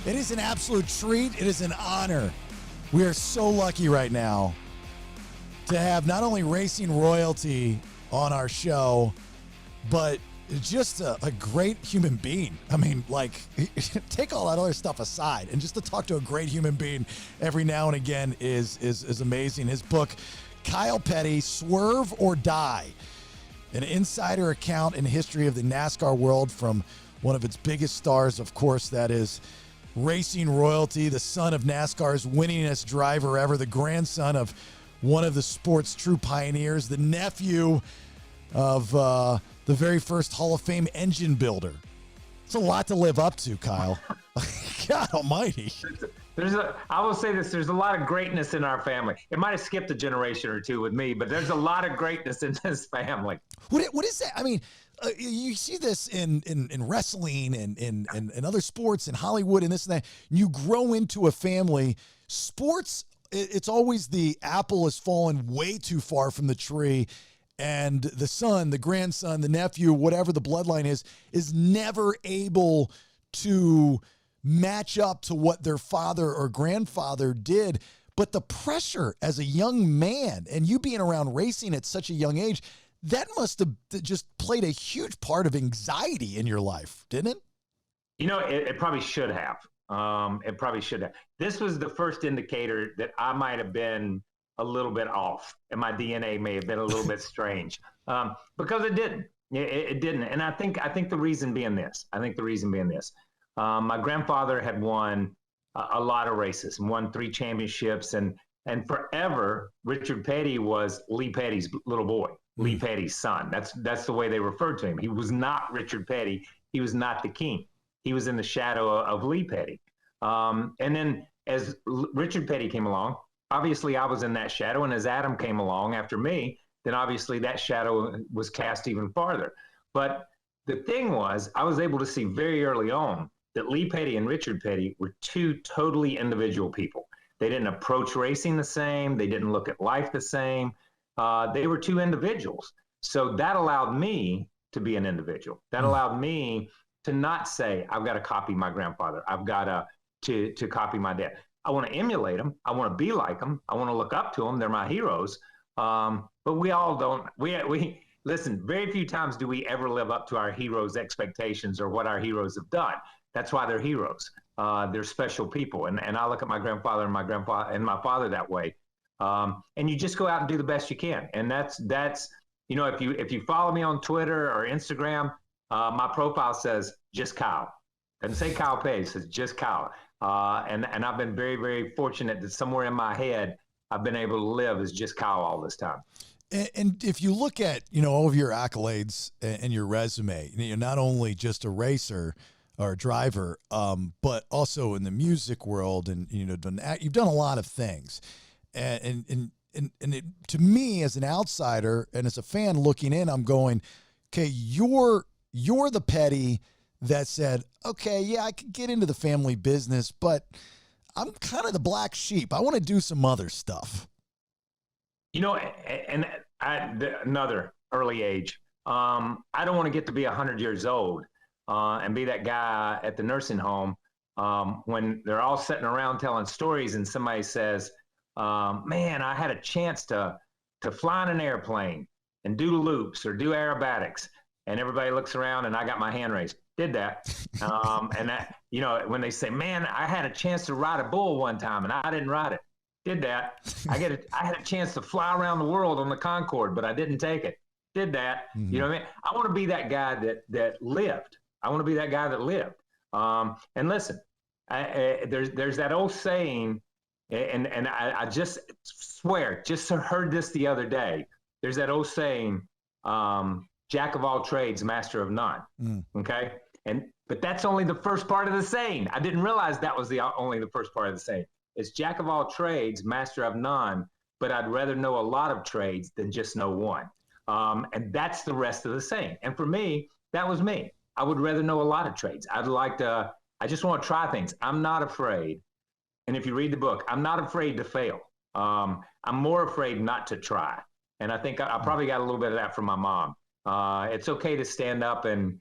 It is an absolute treat. It is an honor. We are so lucky right now to have not only racing royalty on our show, but just a great human being. I mean, like, take all that other stuff aside, and just to talk to a great human being every now and again is amazing. His book, Kyle Petty, Swerve or Die, an insider account in history of the NASCAR world from one of its biggest stars, of course, that is racing royalty, the son of NASCAR's winningest driver ever, the grandson of one of the sport's true pioneers, the nephew of the very first Hall of Fame engine builder. It's a lot to live up to, Kyle. God almighty. I will say this, there's a lot of greatness in our family. It might have skipped a generation or two with me, but there's a lot of greatness in this family. What is that? I mean, you see this in wrestling and in other sports in Hollywood and this and that. You grow into a family. Sports, it's always the apple has fallen way too far from the tree, and the son, the grandson, the nephew, whatever the bloodline is never able to match up to what their father or grandfather did. But the pressure as a young man, and you being around racing at such a young age, that must have just played a huge part of anxiety in your life, didn't it? You know, it probably should have. It probably should have. This was the first indicator that I might have been a little bit off, and my DNA may have been a little bit strange, because it didn't. It didn't. And I think the reason being this. My grandfather had won a lot of races and won 3 championships, and forever Richard Petty was Lee Petty's little boy. Lee Petty's son. That's the way they referred to him. He was not Richard Petty. He was not the king. He was in the shadow of Lee Petty. And then as Richard Petty came along, obviously I was in that shadow. And as Adam came along after me, then obviously that shadow was cast even farther. But the thing was, I was able to see very early on that Lee Petty and Richard Petty were 2 totally individual people. They didn't approach racing the same. They didn't look at life the same. They were 2 individuals. So that allowed me to be an individual. That allowed me to not say, I've got to copy my grandfather. I've got to copy my dad. I want to emulate them. I want to be like them. I want to look up to them. They're my heroes. But we all don't. We listen, very few times do we ever live up to our heroes' expectations or what our heroes have done. That's why they're heroes. They're special people. And I look at my grandfather and my father that way. And you just go out and do the best you can. And that's, you know, if you follow me on Twitter or Instagram, my profile says just Kyle. Doesn't say Kyle Petty, it says just Kyle. And I've been very, very fortunate that somewhere in my head, I've been able to live as just Kyle all this time. And if you look at, you know, all of your accolades and your resume, you're not only just a racer or a driver, but also in the music world, and, you know, you've done a lot of things. And it, to me, as an outsider and as a fan looking in, I'm going, okay, you're the Petty that said, okay, yeah, I could get into the family business, but I'm kind of the black sheep. I want to do some other stuff. You know, and at another early age, I don't want to get to be 100 years old and be that guy at the nursing home when they're all sitting around telling stories and somebody says, man, I had a chance to fly in an airplane and do loops or do aerobatics. And everybody looks around and I got my hand raised. Did that. And that, you know, when they say, man, I had a chance to ride a bull one time and I didn't ride it. Did that. I had a chance to fly around the world on the Concorde, but I didn't take it. Did that. Mm-hmm. You know what I mean? I want to be that guy that lived. I want to be that guy that lived. And listen, there's that old saying, and I just swear, just heard this the other day. There's that old saying, jack of all trades, master of none. Okay. But that's only the first part of the saying. I didn't realize that was only the first part of the saying. It's jack of all trades, master of none, but I'd rather know a lot of trades than just know one. And that's the rest of the saying. And for me, that was me. I would rather know a lot of trades. I just want to try things. I'm not afraid. And if you read the book, I'm not afraid to fail. I'm more afraid not to try. And I think I probably got a little bit of that from my mom. It's okay to stand up and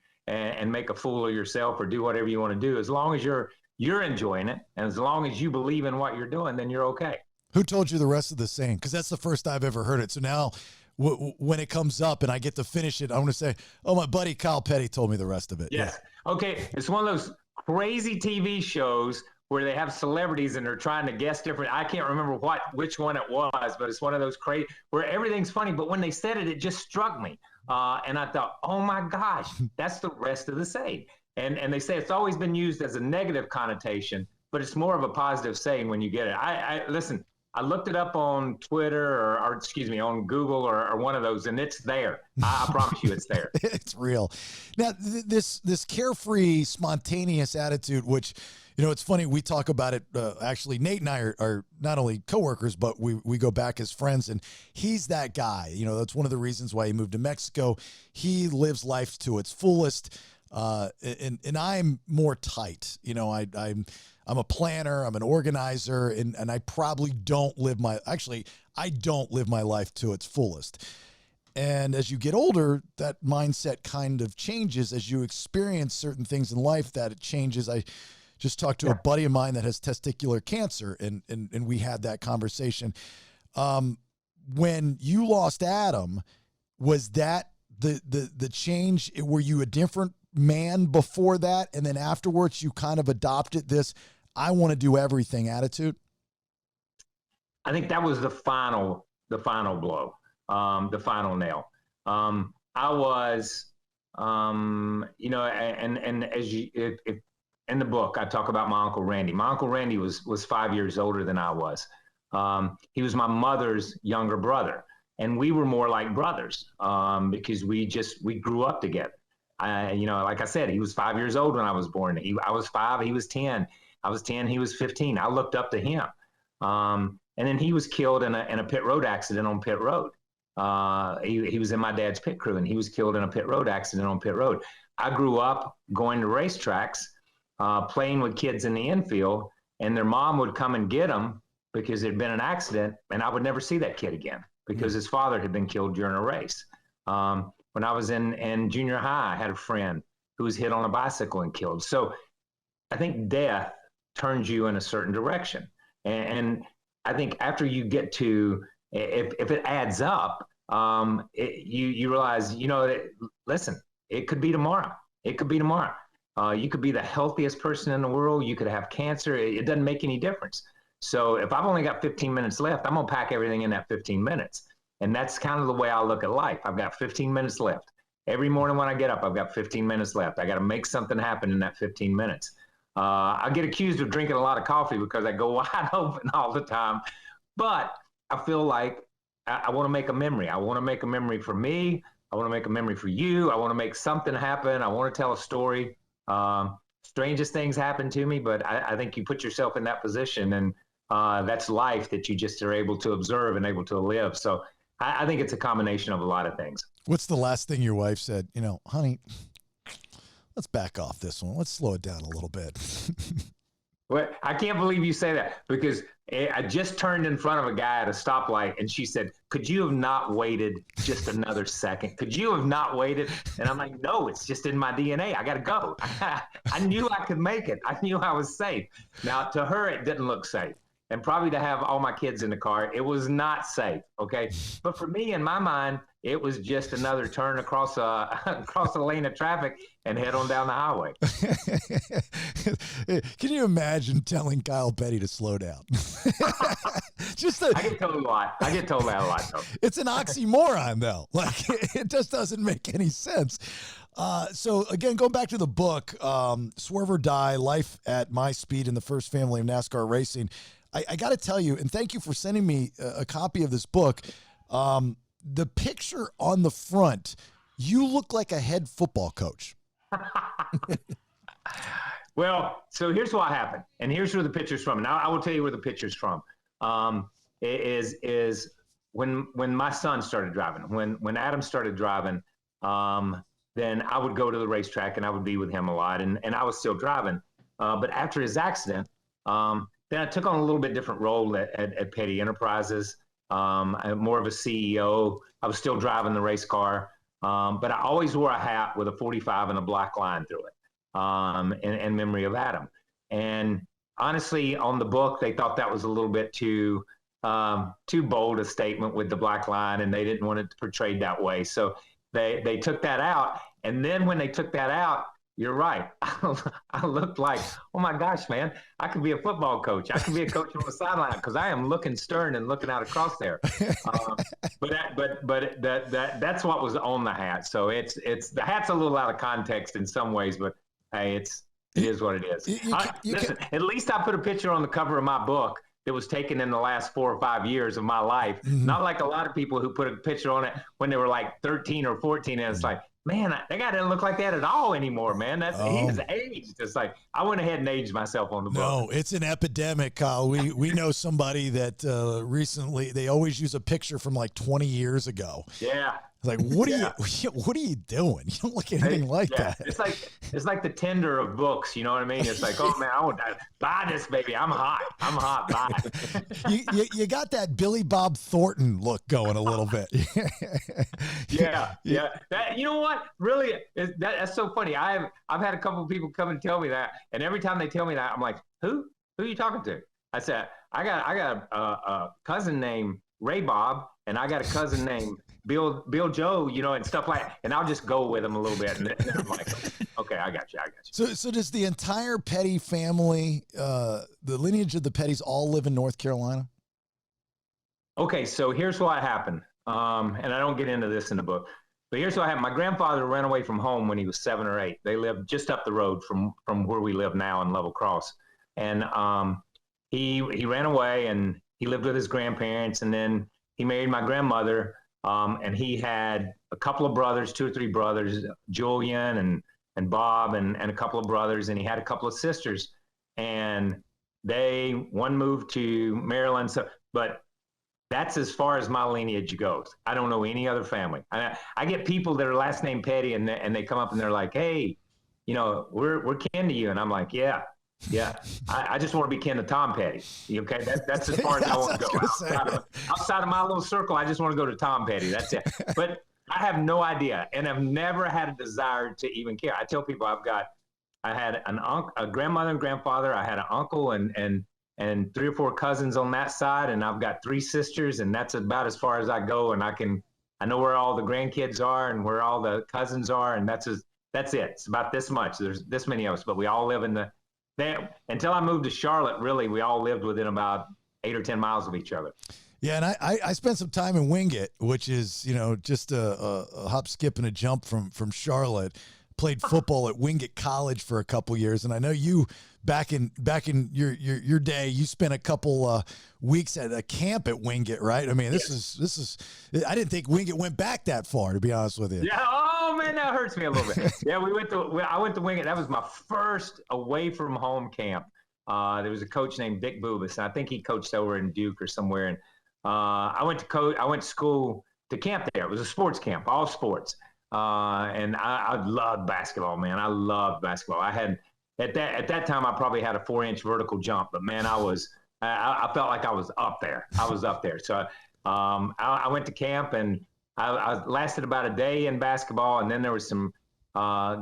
make a fool of yourself or do whatever you want to do, as long as you're you're enjoying it. And as long as you believe in what you're doing, then you're okay. Who told you the rest of the saying? Because that's the first I've ever heard it. So now when it comes up and I get to finish it, I want to say, oh, my buddy Kyle Petty told me the rest of it. Yes. Yeah. Okay. It's one of those crazy TV shows where they have celebrities and they're trying to guess different. I can't remember which one it was, but it's one of those crazy where everything's funny. But when they said it, it just struck me. And I thought, oh my gosh, that's the rest of the saying. And they say it's always been used as a negative connotation, but it's more of a positive saying when you get it. I listen, I looked it up on Twitter or excuse me, on Google or one of those, and it's there. I promise you it's there. It's real. Now, this carefree, spontaneous attitude, which, you know, it's funny, we talk about it. Actually, Nate and I are not only coworkers, but we go back as friends, and he's that guy. You know, that's one of the reasons why he moved to Mexico. He lives life to its fullest, and I'm more tight. You know, I'm a planner, I'm an organizer, and I probably don't live I don't live my life to its fullest. And as you get older, that mindset kind of changes as you experience certain things in life that it changes. I just talked to a buddy of mine that has testicular cancer, and we had that conversation. When you lost Adam, was that the change? Were you a different man before that, and then afterwards you kind of adopted this I want to do everything attitude? I think that was the final blow, the final nail. I was, you know, and as if in the book, I talk about my Uncle Randy. My Uncle Randy was 5 years older than I was. He was my mother's younger brother, and we were more like brothers because we grew up together. You know, like I said, he was 5 years old when I was born. I was 5, he was 10. I was 10, he was 15. I looked up to him. And then he was killed in a pit road accident on pit road. He was in my dad's pit crew, and he was killed in a pit road accident on pit road. I grew up going to racetracks, playing with kids in the infield, and their mom would come and get them because there'd been an accident, and I would never see that kid again because his father had been killed during a race. When I was in junior high, I had a friend who was hit on a bicycle and killed. So I think death turns you in a certain direction. And I think after you get to, if it adds up, you realize, you know, listen, it could be tomorrow. It could be tomorrow. You could be the healthiest person in the world. You could have cancer. It doesn't make any difference. So if I've only got 15 minutes left, I'm going to pack everything in that 15 minutes. And that's kind of the way I look at life. I've got 15 minutes left. Every morning when I get up, I've got 15 minutes left. I got to make something happen in that 15 minutes. I get accused of drinking a lot of coffee because I go wide open all the time. But I feel like I want to make a memory. I want to make a memory for me. I want to make a memory for you. I want to make something happen. I want to tell a story. Strangest things happen to me, but I think you put yourself in that position, and that's life that you just are able to observe and able to live. So I think it's a combination of a lot of things. What's the last thing your wife said? You know, honey, let's back off this one. Let's slow it down a little bit. Well, I can't believe you say that, because I just turned in front of a guy at a stoplight, and she said, could you have not waited just another second? Could you have not waited? And I'm like, no, it's just in my DNA. I got to go. I knew I could make it. I knew I was safe. Now, to her, it didn't look safe. And probably to have all my kids in the car, it was not safe, okay? But for me, in my mind, it was just another turn across a lane of traffic and head on down the highway. Can you imagine telling Kyle Petty to slow down? I get told a lot. I get told that a lot, though. It's an oxymoron, though. Like, it just doesn't make any sense. So, again, going back to the book, Swerve or Die, Life at My Speed in the First Family of NASCAR Racing, I got to tell you, and thank you for sending me a copy of this book. The picture on the front, you look like a head football coach. Well, so here's what happened, and here's where the picture's from. Now I will tell you where the picture's from. Is when my son started driving, when Adam started driving, then I would go to the racetrack and I would be with him a lot, and I was still driving. But after his accident, then I took on a little bit different role at Petty Enterprises. I'm more of a CEO. I was still driving the race car, but I always wore a hat with a 45 and a black line through it, in memory of Adam. And honestly, on the book, they thought that was a little bit too bold a statement with the black line, and they didn't want it portrayed that way. So they took that out. And then when they took that out, you're right. I looked like, oh my gosh, man, I could be a football coach. I could be a coach on the sideline because I am looking stern and looking out across there. But that's what was on the hat. So it's the hat's a little out of context in some ways, but hey, it is what it is. Listen, at least I put a picture on the cover of my book that was taken in the last 4 or 5 years of my life. Mm-hmm. Not like a lot of people who put a picture on it when they were like 13 or 14, and it's like, man, that guy doesn't look like that at all anymore, man. He's aged. It's like I went ahead and aged myself on the book. No, it's an epidemic, Kyle. We know somebody that recently, they always use a picture from like 20 years ago. Yeah. Like, what are you doing? You don't look anything like that. It's like the Tinder of books. You know what I mean? It's like, oh man, I want to buy this baby. I'm hot. Buy it. you got that Billy Bob Thornton look going a little bit. Yeah. That, you know what? Really, that's so funny. I've had a couple of people come and tell me that, and every time they tell me that, I'm like, who are you talking to? I said, I got a cousin named Ray Bob, and I got a cousin named Bill Joe, you know, and stuff like that. And I'll just go with them a little bit. And then I'm like, okay, I got you. So does the entire Petty family, the lineage of the Pettys, all live in North Carolina? Okay, so here's what happened. And I don't get into this in the book, but here's what happened. My grandfather ran away from home when he was 7 or 8. They lived just up the road from where we live now in Level Cross. And he ran away, and he lived with his grandparents, and then he married my grandmother. And he had a couple of brothers, 2 or 3 brothers, Julian and Bob and a couple of brothers, and he had a couple of sisters. And one moved to Maryland. So, but that's as far as my lineage goes. I don't know any other family. I get people that are last name Petty, and they come up and they're like, hey, you know, we're kin to you. And I'm like, yeah. I just want to be kin to Tom Petty. Okay, that's as far as I want to go. Outside of my little circle, I just want to go to Tom Petty. That's it. But I have no idea, and I've never had a desire to even care. I tell people I had a grandmother and grandfather. I had an uncle and 3 or 4 cousins on that side, and I've got 3 sisters, and that's about as far as I go. And I know where all the grandkids are and where all the cousins are, and that's it. It's about this much. There's this many of us, but we all live until I moved to Charlotte, really, we all lived within about 8 or 10 miles of each other. Yeah, and I spent some time in Wingate, which is, you know, just a hop, skip, and a jump from Charlotte. Played football at Wingate College for a couple years, and I know you back in your day, you spent a couple weeks at a camp at Wingate, right? I mean, this is I didn't think Wingate went back that far, to be honest with you. Yeah. Oh man, that hurts me a little bit. Yeah, I went to Wingate. That was my first away from home camp. There was a coach named Dick Bubas, and I think he coached over in Duke or somewhere. And I went to school to camp there. It was a sports camp, all sports. And I loved basketball, man. I loved basketball. I had at that time I probably had a 4-inch vertical jump, but man, I felt like I was up there. So I went to camp, and I lasted about a day in basketball, and then there was some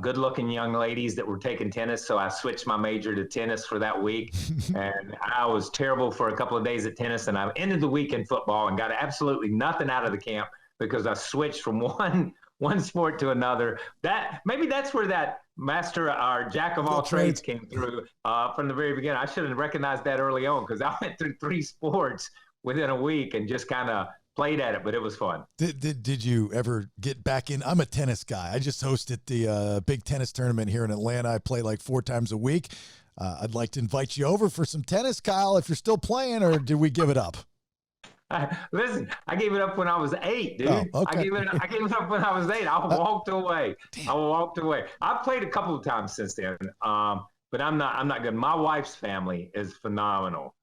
good-looking young ladies that were taking tennis, so I switched my major to tennis for that week. And I was terrible for a couple of days at tennis, and I ended the week in football and got absolutely nothing out of the camp because I switched from one sport to another. Maybe that's where that master or jack of all trades came through from the very beginning. I should have recognized that early on, because I went through 3 sports within a week and just kind of played at it, but it was fun. Did you ever get back in? I'm a tennis guy. I just hosted the big tennis tournament here in Atlanta. I play like 4 times a week. I'd like to invite you over for some tennis, Kyle, if you're still playing, or did we give it up? Listen, I gave it up when I was 8, dude. Oh, okay. I gave it up when I was 8. I walked away. I've played a couple of times since then, but I'm not good. My wife's family is phenomenal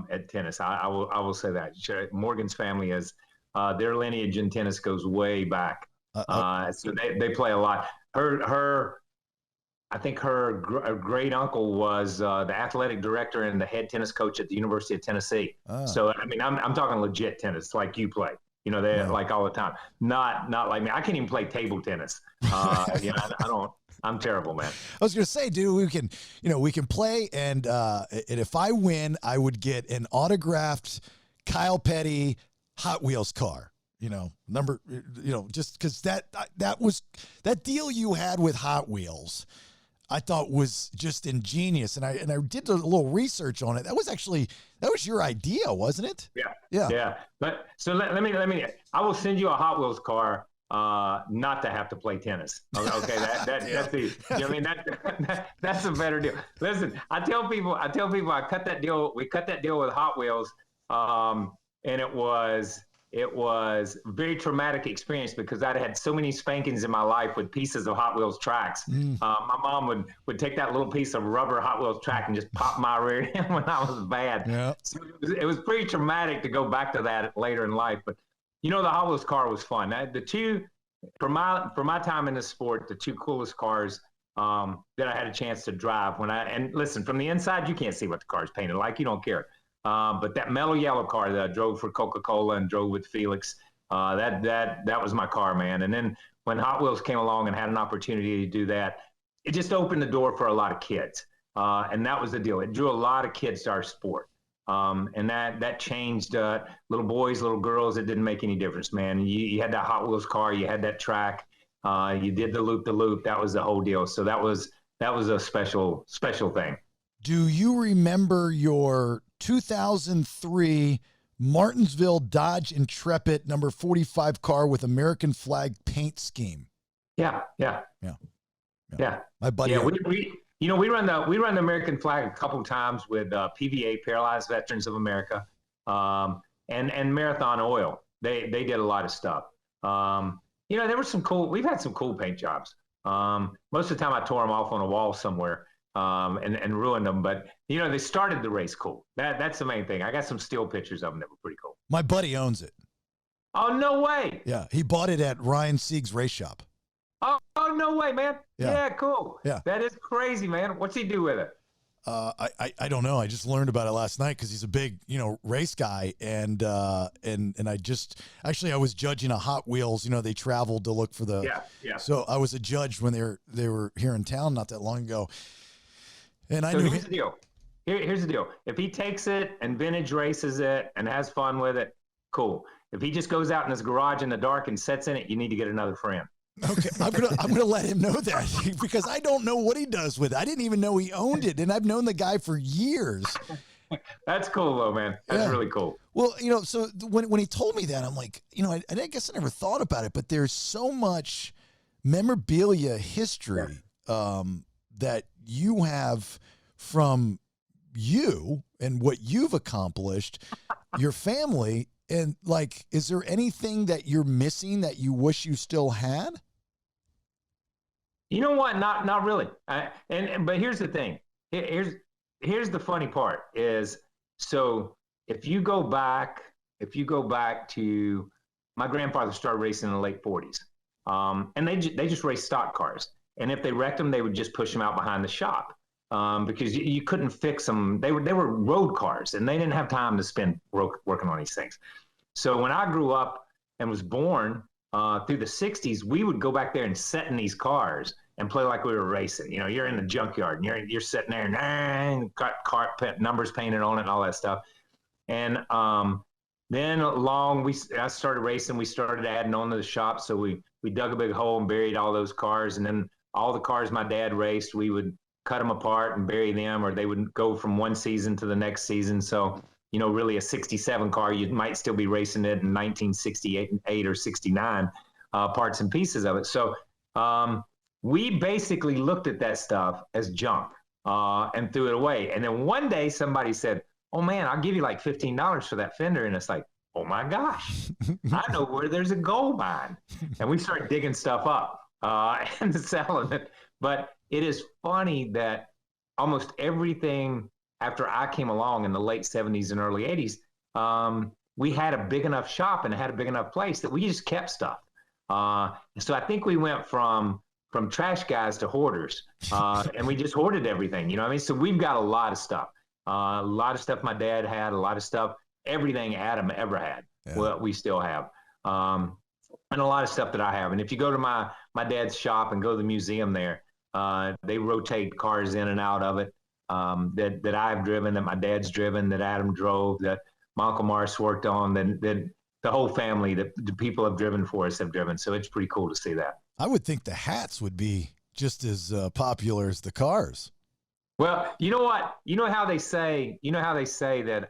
at tennis. I will say that. Morgan's family is their lineage in tennis goes way back. So they play a lot. I think her great uncle was the athletic director and the head tennis coach at the University of Tennessee. So I mean, I'm talking legit tennis, like you play. You know, they like all the time. Not like me. I can't even play table tennis. You know, I'm terrible, man. I was gonna say, dude, we can play, and if I win, I would get an autographed Kyle Petty Hot Wheels car. Just because that was that deal you had with Hot Wheels, I thought was just ingenious, and I did a little research on it. That was your idea, wasn't it? Yeah. But so let me. I will send you a Hot Wheels car. Not to have to play tennis. Okay, that's easy. You know what I mean, that's a better deal. Listen, I tell people I cut that deal. We cut that deal with Hot Wheels, and it was a very traumatic experience because I'd had so many spankings in my life with pieces of Hot Wheels tracks. My mom would take that little piece of rubber Hot Wheels track and just pop my rear end when I was bad. Yeah. So it was pretty traumatic to go back to that later in life, but. The Hot Wheels car was fun. The two, for my time in the sport, the two coolest cars that I had a chance to drive and listen, from the inside, you can't see what the car is painted like. You don't care. But that mellow yellow car that I drove for Coca-Cola and drove with Felix, that was my car, man. And then when Hot Wheels came along and had an opportunity to do that, it just opened the door for a lot of kids. And that was the deal. It drew a lot of kids to our sport. And that changed little boys, little girls. It didn't make any difference, man. You had that Hot Wheels car, you had that track, you did the loop. That was the whole deal. So that was a special thing. Do you remember your 2003 Martinsville Dodge Intrepid number 45 car with American flag paint scheme? Yeah. My buddy. Yeah, we run the American flag a couple of times with PVA, Paralyzed Veterans of America, and Marathon Oil. They did a lot of stuff. There were we've had some cool paint jobs. Most of the time I tore them off on a wall somewhere and ruined them. But, they started the race cool. That's the main thing. I got some still pictures of them that were pretty cool. My buddy owns it. Oh, no way. Yeah, he bought it at Ryan Sieg's race shop. Oh, no way, man. Yeah, cool. Yeah. That is crazy, man. What's he do with it? I don't know. I just learned about it last night because he's a big, race guy. And I was judging a Hot Wheels, they traveled to look for the, yeah. So I was a judge when they were here in town not that long ago. And here's the deal. Here's the deal. If he takes it and vintage races it and has fun with it, cool. If he just goes out in his garage in the dark and sits in it, you need to get another friend. Okay, I'm gonna let him know that because I don't know what he does with it. I didn't even know he owned it, and I've known the guy for years. That's cool, though, man. That's really cool. Well, so when he told me that, I'm like, I guess I never thought about it, but there's so much memorabilia history that you have from you and what you've accomplished, your family, and is there anything that you're missing that you wish you still had? You know what? Not really. But here's the thing. Here's the funny part is, so if you go back to my grandfather started racing in the late 40s, and they just raced stock cars. And if they wrecked them, they would just push them out behind the shop because you couldn't fix them. They were road cars, and they didn't have time to spend working on these things. So when I grew up and was born through the 60s, we would go back there and sit in these cars and play like we were racing. You're in the junkyard and you're sitting there and got car numbers painted on it and all that stuff. And then I started racing. We started adding on to the shop. So we dug a big hole and buried all those cars. And then all the cars my dad raced, we would cut them apart and bury them, or they would go from one season to the next season. So, really a 67 car, you might still be racing it in 1968 or 69, parts and pieces of it. So we basically looked at that stuff as junk and threw it away. And then one day somebody said, "Oh man, I'll give you like $15 for that fender." And it's like, oh my gosh, I know where there's a gold mine. And we started digging stuff up and selling it. But it is funny that almost everything after I came along in the late 70s and early 80s, we had a big enough shop and had a big enough place that we just kept stuff. So I think we went from trash guys to hoarders, and we just hoarded everything. So we've got a lot of stuff. A lot of stuff my dad had, a lot of stuff, everything Adam ever had, well, we still have. And a lot of stuff that I have. And if you go to my dad's shop and go to the museum there, They rotate cars in and out of it that I've driven, that my dad's driven, that Adam drove, that my Uncle Morris worked on, that the whole family, the people have driven for us have driven. So it's pretty cool to see that. I would think the hats would be just as popular as the cars. Well, you know what? You know how they say that,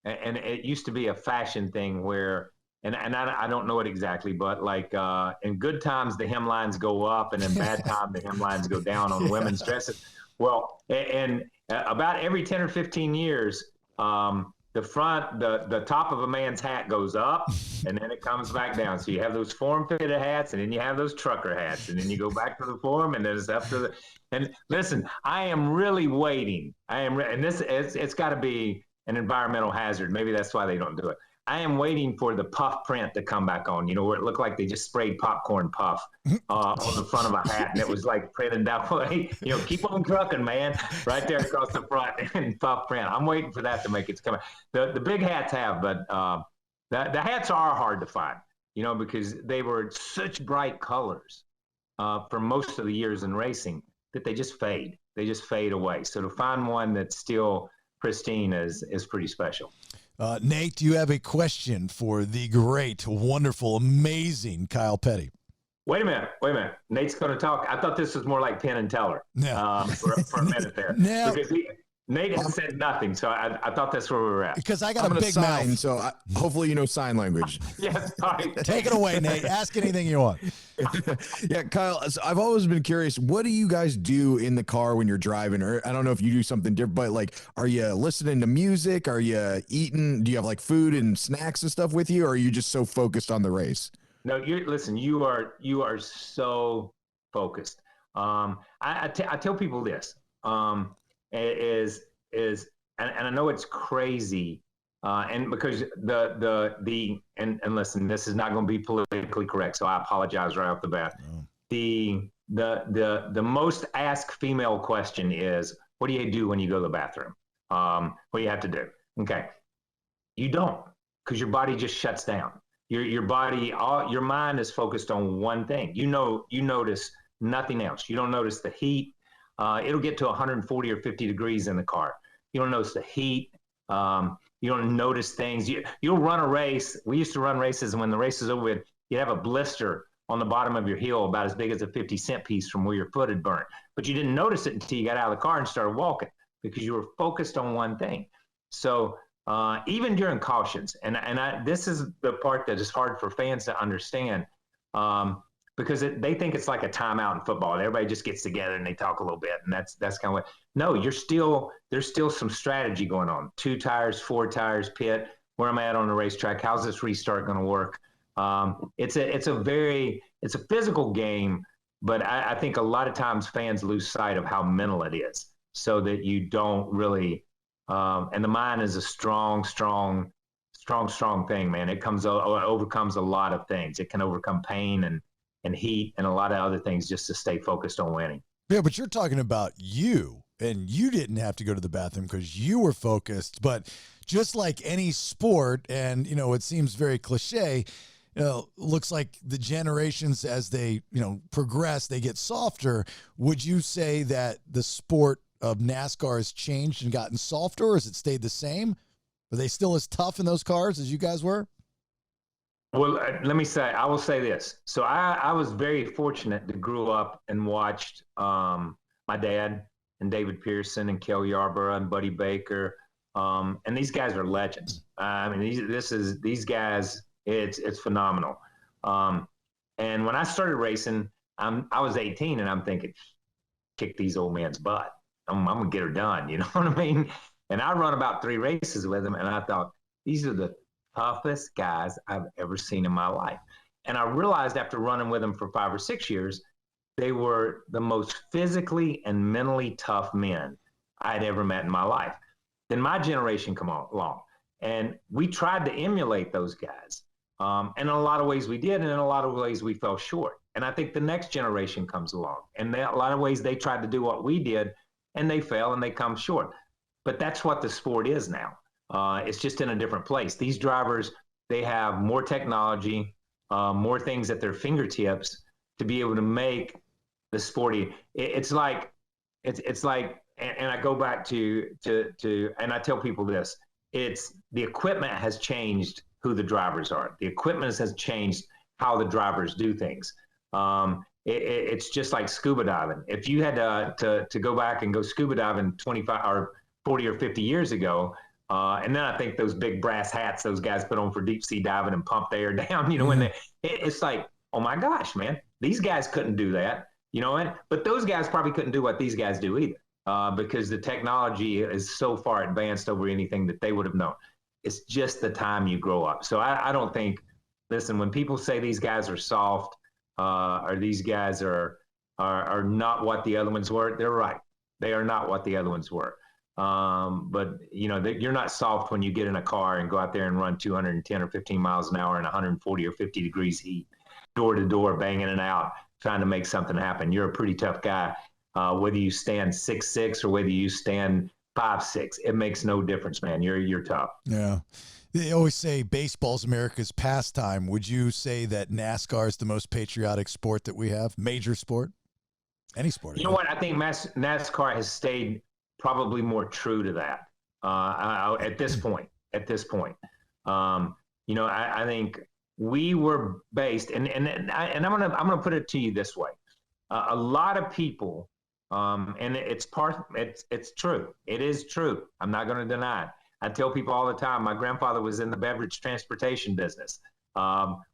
and it used to be a fashion thing where, and I don't know it exactly, but like in good times, the hemlines go up, and in bad time, the hemlines go down on women's dresses. Well, and about every 10 or 15 years, the top of a man's hat goes up and then it comes back down. So you have those form-fitted hats, and then you have those trucker hats, and then you go back to the form, and then it's up to the. And listen, I am really waiting. And it's got to be an environmental hazard. Maybe that's why they don't do it. I am waiting for the puff print to come back on, where it looked like they just sprayed popcorn puff on the front of a hat, and it was like printed that way. Keep on trucking, man, right there across the front and puff print. I'm waiting for that to make its come. The big hats have, but the hats are hard to find, because they were such bright colors for most of the years in racing that they just fade. They just fade away. So to find one that's still pristine is pretty special. Nate, do you have a question for the great, wonderful, amazing Kyle Petty? Wait a minute. Nate's going to talk. I thought this was more like Penn and Teller for a minute there. Now, because Nate has said nothing, so I thought that's where we were at. Because I got a big mouth. So hopefully you know sign language. Yes, sorry. Take it away, Nate. Ask anything you want. Yeah, Kyle, so I've always been curious, what do you guys do in the car when you're driving? Or I don't know if you do something different, but like, are you listening to music? Are you eating? Do you have like food and snacks and stuff with you? Or are you just so focused on the race? No, listen, you are so focused. I tell people this, and I know it's crazy, and because and listen, this is not going to be politically correct, so I apologize right off the bat. No. The most asked female question is, what do you do when you go to the bathroom? What do you have to do? Okay, you don't, because your body just shuts down. Your body, your mind is focused on one thing. You notice nothing else. You don't notice the heat. It'll get to 140 or 50 degrees in the car. You don't notice the heat. You don't notice things. You'll run a race. We used to run races, and when the race is over, you'd have a blister on the bottom of your heel about as big as a 50-cent piece from where your foot had burnt. But you didn't notice it until you got out of the car and started walking, because you were focused on one thing. So even during cautions, and this is the part that is hard for fans to understand, because they think it's like a timeout in football. Everybody just gets together and they talk a little bit, and that's kind of what. No, there's still some strategy going on. 2 tires, 4 tires, pit, where am I at on the racetrack? How's this restart going to work? It's a physical game, but I think a lot of times fans lose sight of how mental it is, so that you don't really. And the mind is a strong thing, man. It overcomes a lot of things. It can overcome pain and heat and a lot of other things just to stay focused on winning. Yeah, but you're talking about you, and you didn't have to go to the bathroom because you were focused. But just like any sport, and, it seems very cliche, looks like the generations as they, progress, they get softer. Would you say that the sport of NASCAR has changed and gotten softer, or has it stayed the same? Are they still as tough in those cars as you guys were? Well, I will say this. So I was very fortunate to grow up and watched my dad and David Pearson and Cale Yarborough and Buddy Baker. And these guys are legends. I mean, these guys, it's phenomenal. And when I started racing, I was 18 and I'm thinking, kick these old men's butt. I'm going to get her done. You know what I mean? And I run about 3 races with them, and I thought, these are the toughest guys I've ever seen in my life. And I realized after running with them for 5 or 6 years, they were the most physically and mentally tough men I'd ever met in my life. Then my generation come along, and we tried to emulate those guys. And in a lot of ways we did, and in a lot of ways we fell short. And I think the next generation comes along, and in a lot of ways they tried to do what we did, and they fail and they come short. But that's what the sport is now. It's just in a different place. These drivers, they have more technology, more things at their fingertips to be able to make the sporty. It's like it's like, and I go back to and I tell people this: it's the equipment has changed who the drivers are. The equipment has changed how the drivers do things. It's just like scuba diving. If you had to go back and go scuba diving 25 or 40 or 50 years ago, and then I think those big brass hats those guys put on for deep sea diving and pump the air down, when it's like, oh my gosh, man, these guys couldn't do that, but those guys probably couldn't do what these guys do either, because the technology is so far advanced over anything that they would have known. It's just the time you grow up. So I don't think, listen, when people say these guys are soft, or these guys are not what the other ones were, they're right. They are not what the other ones were. But you're not soft when you get in a car and go out there and run 210 or 15 miles an hour in 140 or 50 degrees heat, door to door, banging it out, trying to make something happen. You're a pretty tough guy, whether you stand 6'6" or whether you stand 5'6". It makes no difference, man. You're tough. Yeah. They always say baseball's America's pastime. Would you say that NASCAR is the most patriotic sport that we have? Major sport? Any sport? You know what? I think NASCAR has stayed probably more true to that at this point. I think we were based, and I'm gonna put it to you this way: a lot of people, and it's true. It is true. I'm not going to deny it. I tell people all the time, my grandfather was in the beverage transportation business,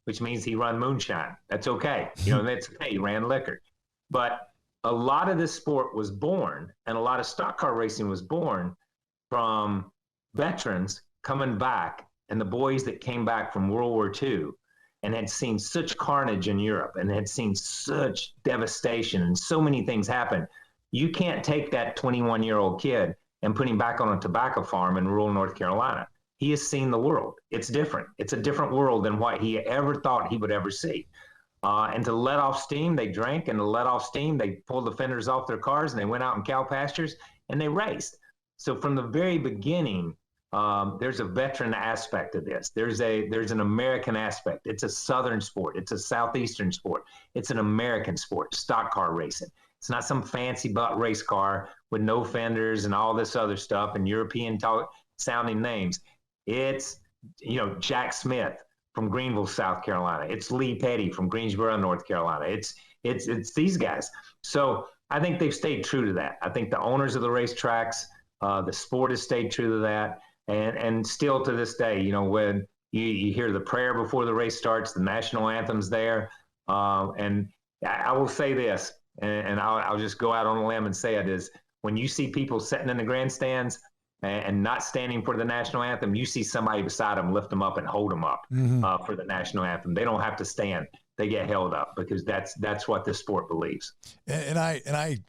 which means he ran moonshine. That's okay. That's okay. He ran liquor. But a lot of this sport was born, and a lot of stock car racing was born from veterans coming back, and the boys that came back from World War II and had seen such carnage in Europe and had seen such devastation and so many things happen. You can't take that 21-year-old kid and put him back on a tobacco farm in rural North Carolina. He has seen the world. It's different. It's a different world than what he ever thought he would ever see. And to let off steam, they drank, and to let off steam, they pulled the fenders off their cars, and they went out in cow pastures, and they raced. So from the very beginning, there's a veteran aspect of this. There's an American aspect. It's a Southern sport. It's a Southeastern sport. It's an American sport, stock car racing. It's not some fancy butt race car with no fenders and all this other stuff and European sounding names. It's, Jack Smith from Greenville, South Carolina. It's Lee Petty from Greensboro, North Carolina. It's these guys. So I think they've stayed true to that. I think the owners of the racetracks, the sport has stayed true to that. And still to this day, when you hear the prayer before the race starts, the national anthem's there. And I will say this, and I'll just go out on a limb and say it, is when you see people sitting in the grandstands and not standing for the national anthem, you see somebody beside them lift them up and hold them up for the national anthem. They don't have to stand. They get held up because that's what this sport believes. And I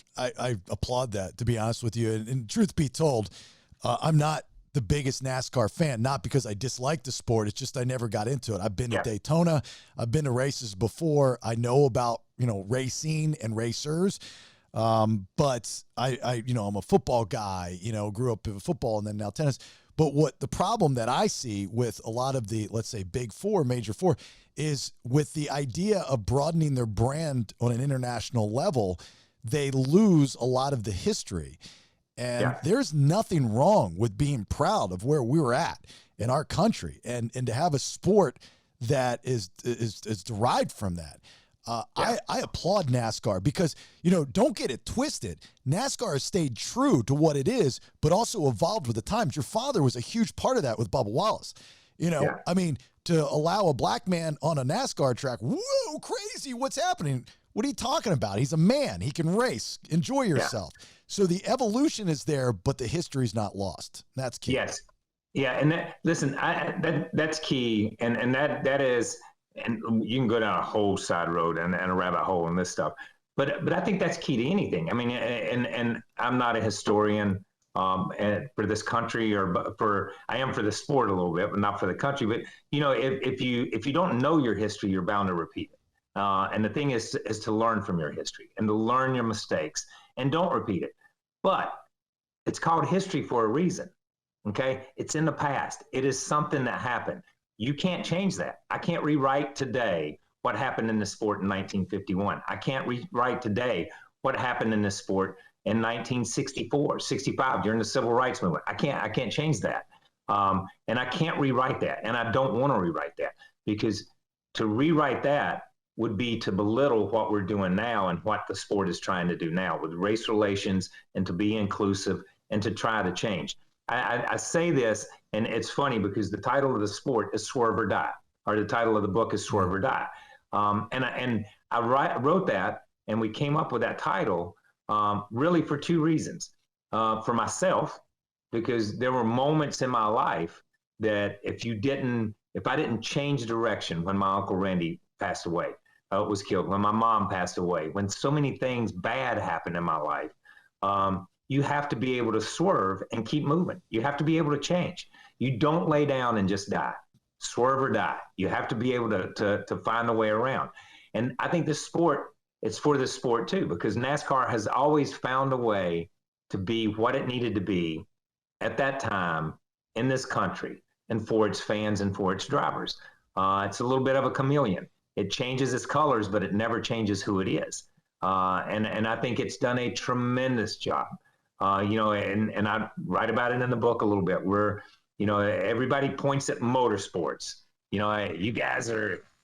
applaud that, to be honest with you. And truth be told, I'm not the biggest NASCAR fan, not because I dislike the sport. It's just I never got into it. I've been to Daytona. I've been to races before. I know about, racing and racers. But I'm a football guy, grew up in football and then now tennis. But what the problem that I see with a lot of the, let's say, big four, major four, is with the idea of broadening their brand on an international level, they lose a lot of the history. And there's nothing wrong with being proud of where we were at in our country and to have a sport that is derived from that. I applaud NASCAR because, don't get it twisted. NASCAR has stayed true to what it is, but also evolved with the times. Your father was a huge part of that with Bubba Wallace. I mean, to allow a black man on a NASCAR track, whoa, crazy, what's happening? What are you talking about? He's a man. He can race. Enjoy yourself. Yeah. So the evolution is there, but the history's not lost. That's key. Yes. Yeah. And that's key. And that is, and you can go down a whole side road and a rabbit hole and this stuff. But I think that's key to anything. I mean, and I'm not a historian for this country I am for the sport a little bit, but not for the country. But, if you don't know your history, you're bound to repeat it. And the thing is to learn from your history and to learn your mistakes and don't repeat it. But it's called history for a reason. Okay. It's in the past. It is something that happened. You can't change that. I can't rewrite today what happened in the sport in 1951. I can't rewrite today what happened in this sport in 1964, 65 during the civil rights movement. I can't change that. And I can't rewrite that. And I don't want to rewrite that, because to rewrite that would be to belittle what we're doing now and what the sport is trying to do now with race relations, and to be inclusive and to try to change. I say this, and it's funny because the title of the sport is Swerve or Die, or the title of the book is Swerve or Die. And I wrote that, and we came up with that title really for two reasons. For myself, because there were moments in my life that if I didn't change direction, when my Uncle Randy passed away, was killed, when my mom passed away, when so many things bad happened in my life, you have to be able to swerve and keep moving. You have to be able to change. You don't lay down and just die. Swerve or die. You have to be able to find a way around. And I think this sport, it's for this sport too, because NASCAR has always found a way to be what it needed to be at that time in this country, and for its fans and for its drivers. It's a little bit of a chameleon. It changes its colors, but it never changes who it is. And I think it's done a tremendous job. And I write about it in the book a little bit, where, everybody points at motorsports. You guys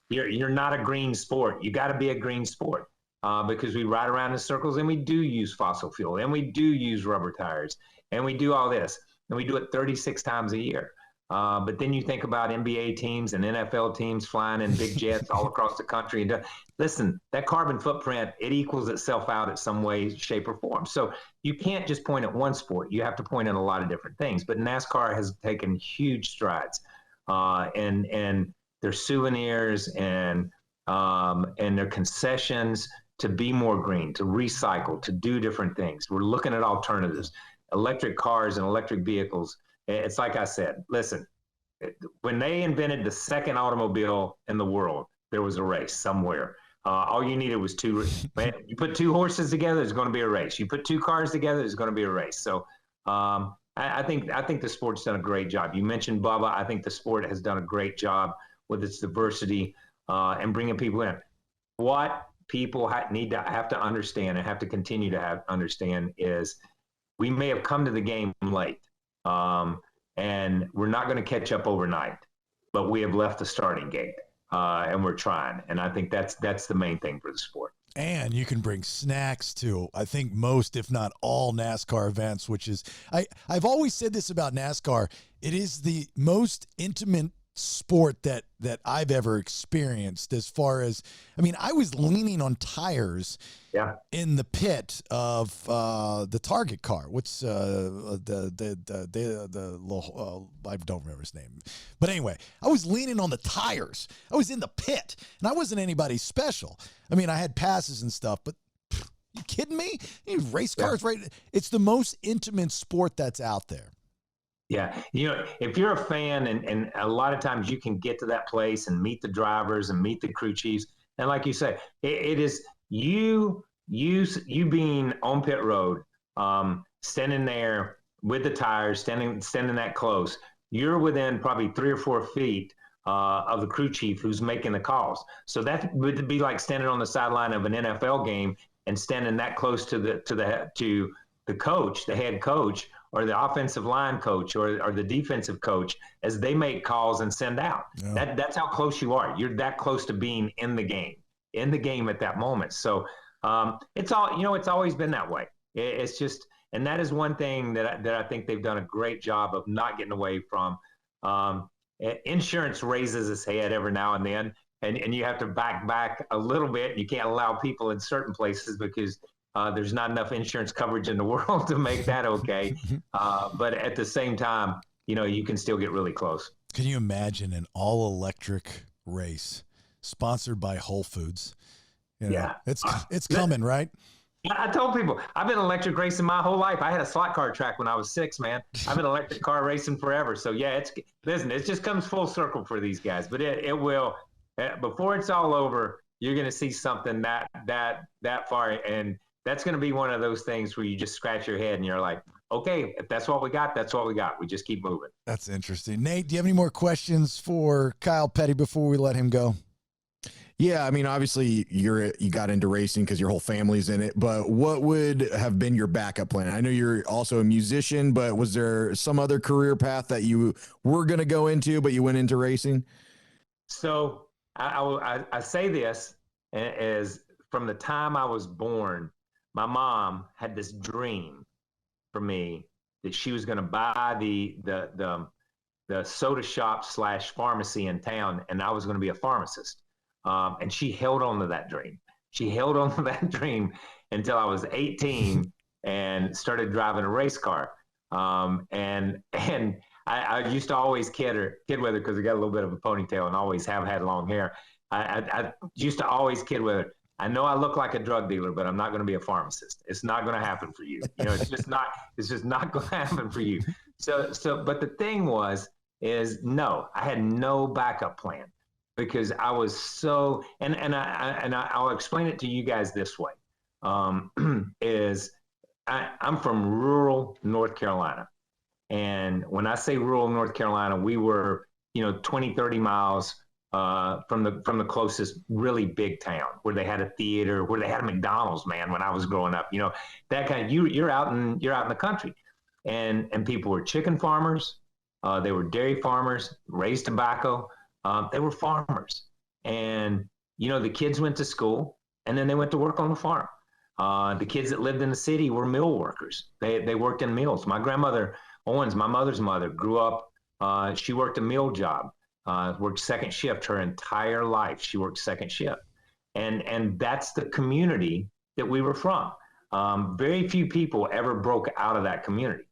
you're not a green sport. You got to be a green sport, because we ride around in circles, and we do use fossil fuel, and we do use rubber tires, and we do all this, and we do it 36 times a year. But then you think about NBA teams and NFL teams flying in big jets all across the country. And listen, that carbon footprint, it equals itself out in some way, shape, or form. So you can't just point at one sport. You have to point at a lot of different things. But NASCAR has taken huge strides, and their souvenirs and their concessions to be more green, to recycle, to do different things. We're looking at alternatives, electric cars and electric vehicles. It's like I said, listen, when they invented the second automobile in the world, there was a race somewhere. All you needed was you put two horses together, there's going to be a race. You put two cars together, there's going to be a race. So I think the sport's done a great job. You mentioned Bubba. I think the sport has done a great job with its diversity and bringing people in. What people have to understand, and have to continue to understand, is we may have come to the game late. And we're not going to catch up overnight, but we have left the starting gate, and we're trying. And I think that's the main thing for the sport. And you can bring snacks to, I think, most, if not all, NASCAR events, which is, I've always said this about NASCAR. It is the most intimate sport that I've ever experienced, as far as, I was leaning on tires in the pit of the Target car. What's the little, I don't remember his name, but anyway, I was leaning on the tires. I was in the pit, and I wasn't anybody special. I had passes and stuff, but you kidding me? You race cars, right? It's the most intimate sport that's out there. Yeah. If you're a fan, and a lot of times you can get to that place and meet the drivers and meet the crew chiefs. And like you say, it is you being on pit road, standing there with the tires, standing that close. You're within probably 3 or 4 feet of the crew chief who's making the calls. So that would be like standing on the sideline of an NFL game and standing that close to the coach, the head coach, or the offensive line coach, or the defensive coach, as they make calls and send out. Yeah. That's how close you are. You're that close to being in the game at that moment. So it's always been that way. It's just, and that is one thing that I think they've done a great job of not getting away from. Insurance raises its head every now and then, and you have to back a little bit. You can't allow people in certain places because there's not enough insurance coverage in the world to make that okay. But at the same time, you can still get really close. Can you imagine an all-electric race sponsored by Whole Foods? Yeah. It's coming, right? I told people, I've been electric racing my whole life. I had a slot car track when I was 6, man. I've been electric car racing forever. So, yeah, it just comes full circle for these guys. But it will, before it's all over, you're going to see something that far, and that's going to be one of those things where you just scratch your head and you're like, okay, if that's what we got, that's what we got. We just keep moving. That's interesting. Nate, do you have any more questions for Kyle Petty before we let him go? Yeah, I mean, obviously you got into racing because your whole family's in it, but what would have been your backup plan? I know you're also a musician, but was there some other career path that you were going to go into, but you went into racing? So I say this as from the time I was born, my mom had this dream for me that she was going to buy the soda shop slash pharmacy in town, and I was going to be a pharmacist. And she held on to that dream. She held on to that dream until I was 18 and started driving a race car. And I used to always kid with her because I got a little bit of a ponytail and always have had long hair. I used to always kid with her. I know I look like a drug dealer, but I'm not going to be a pharmacist. It's not going to happen for you. You know, it's just not going to happen for you. But the thing is no, I had no backup plan because I was so, and I'll explain it to you guys this way. Is I'm from rural North Carolina. And when I say rural North Carolina, we were, 20, 30 miles from the closest really big town where they had a theater, where they had a McDonald's, man, when I was growing up, that kind of, you're out in the country, and people were chicken farmers. They were dairy farmers, raised tobacco. They were farmers. And, the kids went to school and then they went to work on the farm. The kids that lived in the city were mill workers. They worked in mills. My grandmother, Owens, my mother's mother, grew up, she worked a mill job, worked second shift her entire life. She worked second shift. And that's the community that we were from. Very few people ever broke out of that community.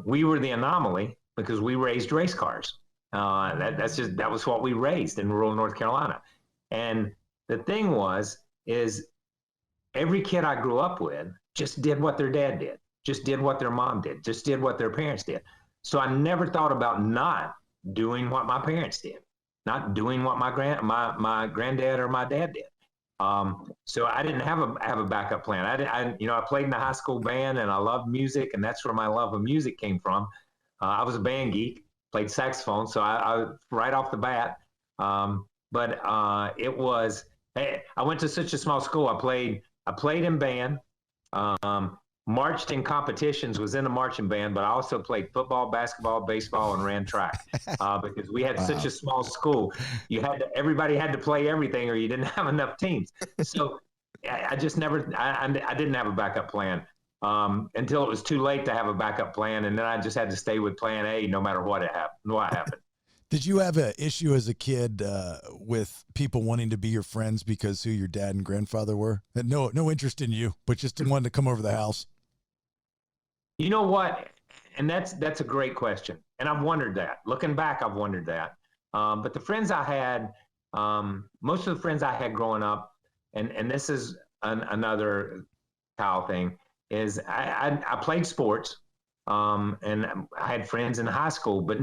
We were the anomaly because we raised race cars. That was what we raised in rural North Carolina. And the thing is every kid I grew up with just did what their dad did, just did what their mom did, just did what their parents did. So I never thought about not doing what my parents did, not doing what my granddad or my dad did. So I didn't have a backup plan. I played in the high school band and I loved music, and that's where my love of music came from. I was a band geek, played saxophone, so I right off the bat. But it was, I went to such a small school. I played in band, marched in competitions, was in a marching band, but I also played football, basketball, baseball, and ran track because we had such a small school. Everybody had to play everything, or you didn't have enough teams. So I just never, I didn't have a backup plan until it was too late to have a backup plan, and then I just had to stay with Plan A no matter what happened. Did you have an issue as a kid with people wanting to be your friends because who your dad and grandfather were? Had no interest in you, but just wanted to come over the house? You know what? And that's a great question. And I've wondered that. Looking back, I've wondered that. But the friends I had, most of the friends I had growing up, and this is another Kyle thing, is I played sports, and I had friends in high school, but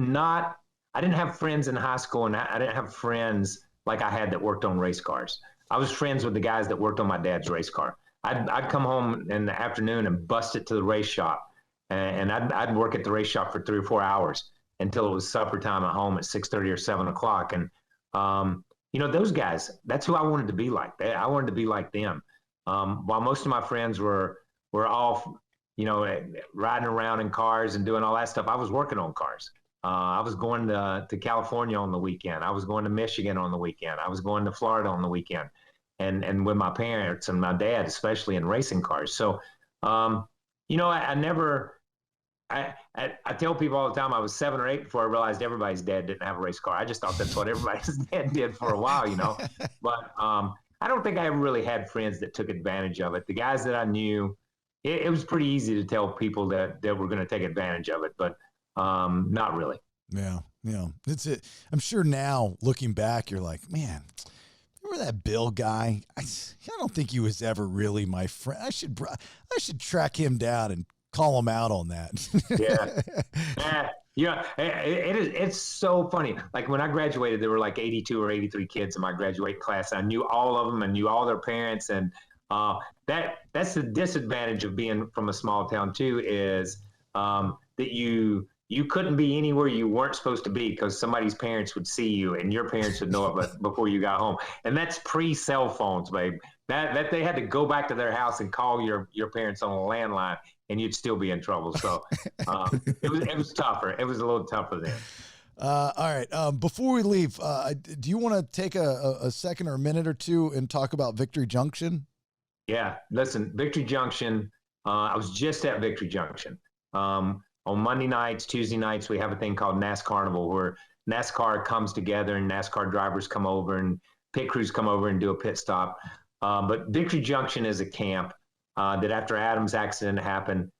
I didn't have friends in high school, and I didn't have friends like I had that worked on race cars. I was friends with the guys that worked on my dad's race car. I'd come home in the afternoon and bust it to the race shop, and I'd work at the race shop for 3 or 4 hours until it was supper time at home at 6:30 or 7 o'clock. And those guys, that's who I wanted to be like. I wanted to be like them. While most of my friends were all, riding around in cars and doing all that stuff, I was working on cars. I was going to California on the weekend. I was going to Michigan on the weekend. I was going to Florida on the weekend, and with my parents and my dad, especially in racing cars. So, I never. I tell people all the time I was 7 or 8 before I realized everybody's dad didn't have a race car. I just thought that's what everybody's dad did for a while, But I don't think I ever really had friends that took advantage of it. The guys that I knew, it was pretty easy to tell people that were going to take advantage of it, but not really. Yeah. It's it. I'm sure now looking back, you're like, man, remember that Bill guy? I don't think he was ever really my friend. I should track him down and call him out on that. Yeah. It's so funny. Like when I graduated, there were like 82 or 83 kids in my graduating class. I knew all of them and knew all their parents. And that's the disadvantage of being from a small town too, is that you you couldn't be anywhere you weren't supposed to be because somebody's parents would see you and your parents would know it before you got home. And that's pre-cell phones, babe. That they had to go back to their house and call your parents on a landline, and you'd still be in trouble. So it was tougher. It was a little tougher then. All right. Before we leave, do you want to take a second or a minute or two and talk about Victory Junction? Yeah. Listen, Victory Junction. I was just at Victory Junction. On Monday nights, Tuesday nights, we have a thing called NASCAR Carnival, where NASCAR comes together and NASCAR drivers come over and pit crews come over and do a pit stop. But Victory Junction is a camp that after Adam's accident happened,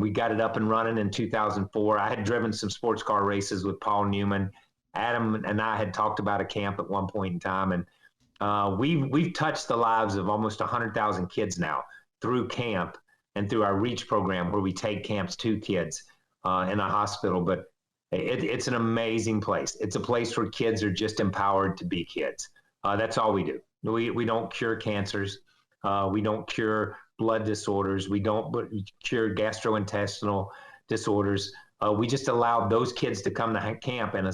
we got it up and running in 2004. I had driven some sports car races with Paul Newman. Adam and I had talked about a camp at one point in time, and we've touched the lives of almost 100,000 kids now through camp and through our REACH program, where we take camps to kids in a hospital. But it's an amazing place. It's a place where kids are just empowered to be kids. That's all we do. We don't cure cancers. We don't cure blood disorders. We don't cure gastrointestinal disorders. We just allow those kids to come to camp in a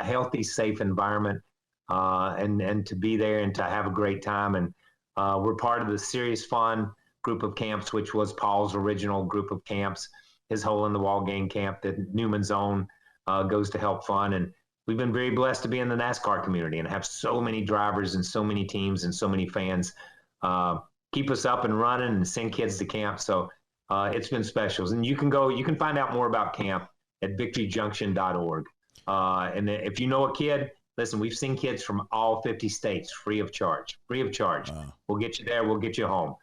healthy, safe environment and to be there and to have a great time. And we're part of the Serious Fun group of camps, which was Paul's original group of camps, his Hole in the Wall gang camp that Newman's own goes to Help Fun. And we've been very blessed to be in the NASCAR community and have so many drivers and so many teams and so many fans keep us up and running and send kids to camp. So it's been special. And you can find out more about camp at victoryjunction.org. And if you know a kid, listen, we've seen kids from all 50 states free of charge. Wow. We'll get you there. We'll get you home.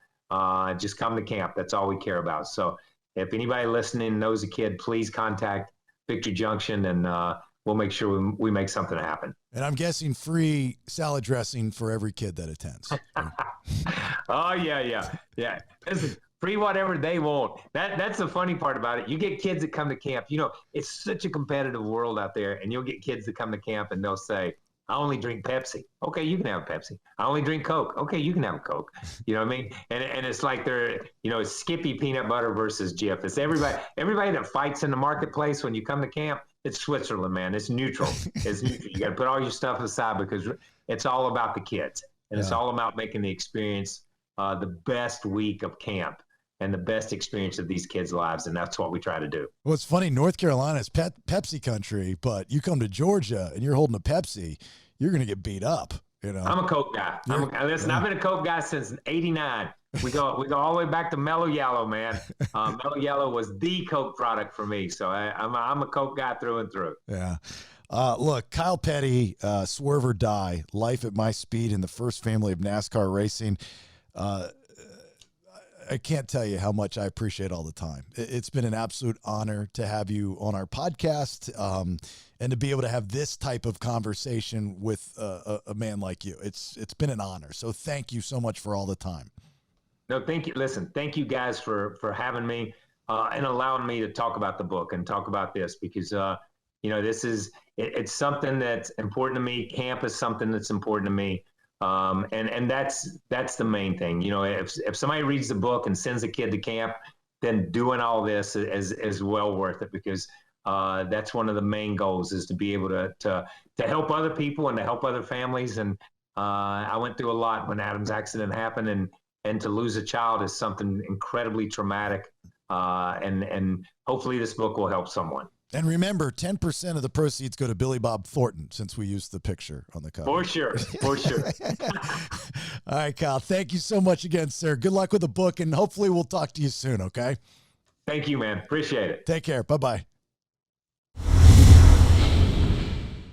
Just come to camp. That's all we care about. So if anybody listening knows a kid, please contact Victory Junction, and we'll make sure we make something happen. And I'm guessing free salad dressing for every kid that attends. Oh, yeah. Listen, free whatever they want. That's the funny part about it. You get kids that come to camp. You know, it's such a competitive world out there, and you'll get kids that come to camp and they'll say, I only drink Pepsi. Okay, you can have a Pepsi. I only drink Coke. Okay, you can have a Coke. You know what I mean? And it's like it's Skippy peanut butter versus Jif. It's everybody that fights in the marketplace when you come to camp. It's Switzerland, man. It's neutral. It's neutral. You got to put all your stuff aside because it's all about the kids, and it's all about making the experience the best week of camp and the best experience of these kids' lives, and that's what we try to do. Well, it's funny. North Carolina is Pepsi country, but you come to Georgia and you're holding a Pepsi, you're going to get beat up. You know, I'm a Coke guy. I've been a Coke guy since '89. We go all the way back to Mellow Yellow, man. Mellow Yellow was the Coke product for me, so I'm a Coke guy through and through. Yeah. Look, Kyle Petty, Swerve or Die, Life at My Speed in the First Family of NASCAR Racing. I can't tell you how much I appreciate all the time. It's been an absolute honor to have you on our podcast and to be able to have this type of conversation with a man like you. It's been an honor. So thank you so much for all the time. No, thank you. Listen, thank you guys for having me and allowing me to talk about the book and talk about this because, it's something that's important to me. Camp is something that's important to me. And that's the main thing. You know, if somebody reads the book and sends a kid to camp, then doing all this is well worth it because that's one of the main goals is to be able to help other people and to help other families. And I went through a lot when Adam's accident happened, and to lose a child is something incredibly traumatic. And hopefully this book will help someone. And remember, 10% of the proceeds go to Billy Bob Thornton, since we used the picture on the cover. For sure. All right, Kyle. Thank you so much again, sir. Good luck with the book, and hopefully we'll talk to you soon, okay? Thank you, man. Appreciate it. Take care. Bye-bye.